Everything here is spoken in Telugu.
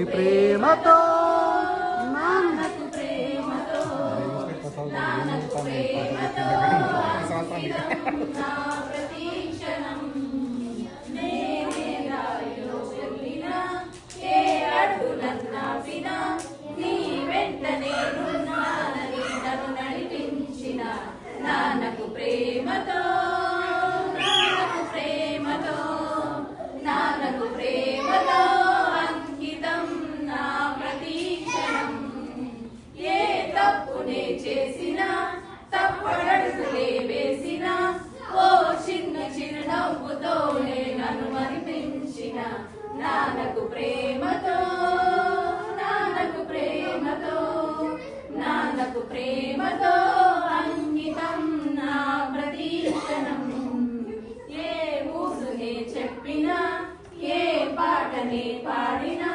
నాన్నకి ప్రేమతో నాన్నకు ప్రేమతో నాన్నకు ప్రేమతో అంకితం నా ప్రతీక్షణం నేనే దారిలో వెళ్ళినా ఏ అడుగులన్నాపినా నీ వెంట నేనున్నానని నన్ను నడిపించిన నాన్నకు ప్రేమతో నాన్నకు ప్రేమతో నాన్నకు ప్రేమతో అంకితం నా ప్రతీక్షణం ఏ తప్పునే చేసినా తప్పడడుగులే వేసినా ఓ చిన్న చిరునవ్వుతోనే నన్ను మరిపించిన నాన్నకు ప్రేమతో నాన్నకు ప్రేమతో నాన్నకు ప్రేమతో అంకితం నా ప్రతీక్షణం ఏ ఊసునే చెప్పినా ఏ పాటనే పాడినా